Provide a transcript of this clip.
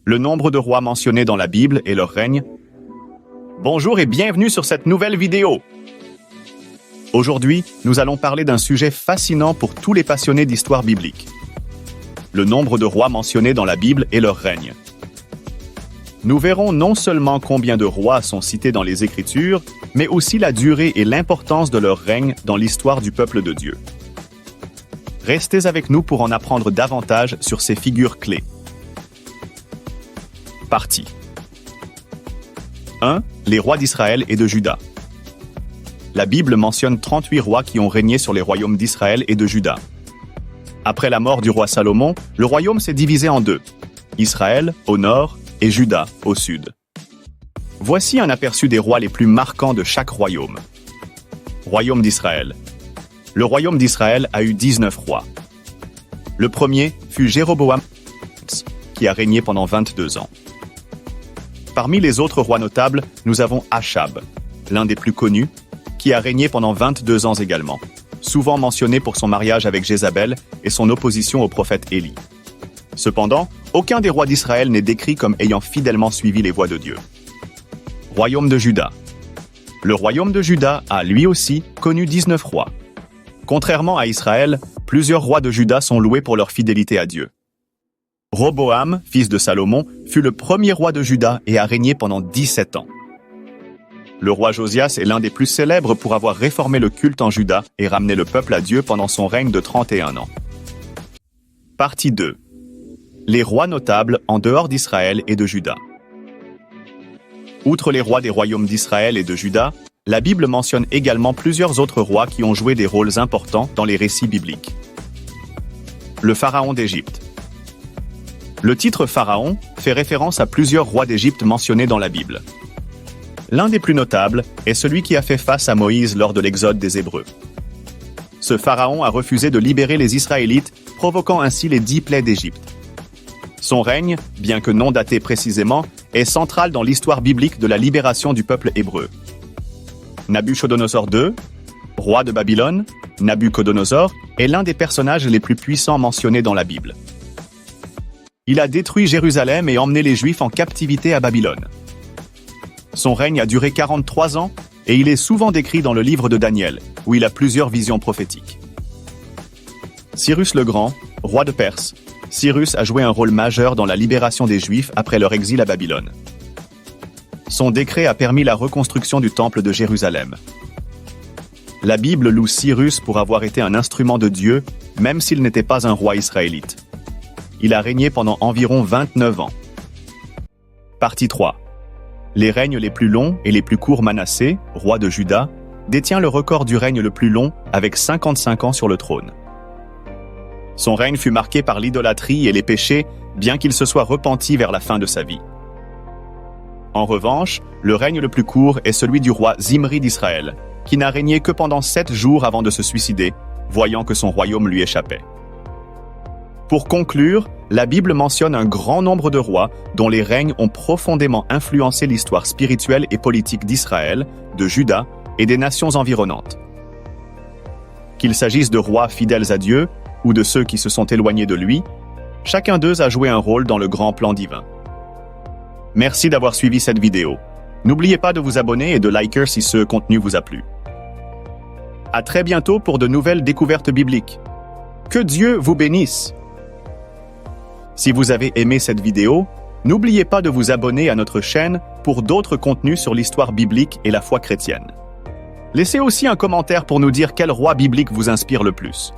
le nombre de rois mentionnés dans la Bible et leur règne. Bonjour et bienvenue sur cette nouvelle vidéo. Aujourd'hui, nous allons parler d'un sujet fascinant pour tous les passionnés d'histoire biblique. Le nombre de rois mentionnés dans la Bible et leur règne. Nous verrons non seulement combien de rois sont cités dans les Écritures, mais aussi la durée et l'importance de leur règne dans l'histoire du peuple de Dieu. Restez avec nous pour en apprendre davantage sur ces figures clés. Partie 1. Les rois d'Israël et de Juda. La Bible mentionne 38 rois qui ont régné sur les royaumes d'Israël et de Juda. Après la mort du roi Salomon, le royaume s'est divisé en deux, Israël au nord et Juda au sud. Voici un aperçu des rois les plus marquants de chaque royaume. Royaume d'Israël. Le royaume d'Israël a eu 19 rois. Le premier fut Jéroboam, qui a régné pendant 22 ans. Parmi les autres rois notables, nous avons Achab, l'un des plus connus, qui a régné pendant 22 ans également, souvent mentionné pour son mariage avec Jézabel et son opposition au prophète Élie. Cependant, aucun des rois d'Israël n'est décrit comme ayant fidèlement suivi les voies de Dieu. Royaume de Juda. Le royaume de Juda a, lui aussi, connu 19 rois. Contrairement à Israël, plusieurs rois de Juda sont loués pour leur fidélité à Dieu. Roboam, fils de Salomon, fut le premier roi de Juda et a régné pendant 17 ans. Le roi Josias est l'un des plus célèbres pour avoir réformé le culte en Juda et ramené le peuple à Dieu pendant son règne de 31 ans. Partie 2. Les rois notables en dehors d'Israël et de Juda. Outre les rois des royaumes d'Israël et de Juda, la Bible mentionne également plusieurs autres rois qui ont joué des rôles importants dans les récits bibliques. Le pharaon d'Égypte. Le titre pharaon fait référence à plusieurs rois d'Égypte mentionnés dans la Bible. L'un des plus notables est celui qui a fait face à Moïse lors de l'exode des Hébreux. Ce pharaon a refusé de libérer les Israélites, provoquant ainsi les 10 plaies d'Égypte. Son règne, bien que non daté précisément, est central dans l'histoire biblique de la libération du peuple hébreu. Nabuchodonosor II, roi de Babylone, Nabuchodonosor, est l'un des personnages les plus puissants mentionnés dans la Bible. Il a détruit Jérusalem et emmené les Juifs en captivité à Babylone. Son règne a duré 43 ans et il est souvent décrit dans le livre de Daniel, où il a plusieurs visions prophétiques. Cyrus le Grand, roi de Perse. Cyrus a joué un rôle majeur dans la libération des Juifs après leur exil à Babylone. Son décret a permis la reconstruction du temple de Jérusalem. La Bible loue Cyrus pour avoir été un instrument de Dieu, même s'il n'était pas un roi israélite. Il a régné pendant environ 29 ans. Partie 3. Les règnes les plus longs et les plus courts. Manassé, roi de Juda, détient le record du règne le plus long avec 55 ans sur le trône. Son règne fut marqué par l'idolâtrie et les péchés, bien qu'il se soit repenti vers la fin de sa vie. En revanche, le règne le plus court est celui du roi Zimri d'Israël, qui n'a régné que pendant 7 jours avant de se suicider, voyant que son royaume lui échappait. Pour conclure, la Bible mentionne un grand nombre de rois dont les règnes ont profondément influencé l'histoire spirituelle et politique d'Israël, de Juda et des nations environnantes. Qu'il s'agisse de rois fidèles à Dieu ou de ceux qui se sont éloignés de lui, chacun d'eux a joué un rôle dans le grand plan divin. Merci d'avoir suivi cette vidéo. N'oubliez pas de vous abonner et de liker si ce contenu vous a plu. À très bientôt pour de nouvelles découvertes bibliques. Que Dieu vous bénisse! Si vous avez aimé cette vidéo, n'oubliez pas de vous abonner à notre chaîne pour d'autres contenus sur l'histoire biblique et la foi chrétienne. Laissez aussi un commentaire pour nous dire quel roi biblique vous inspire le plus.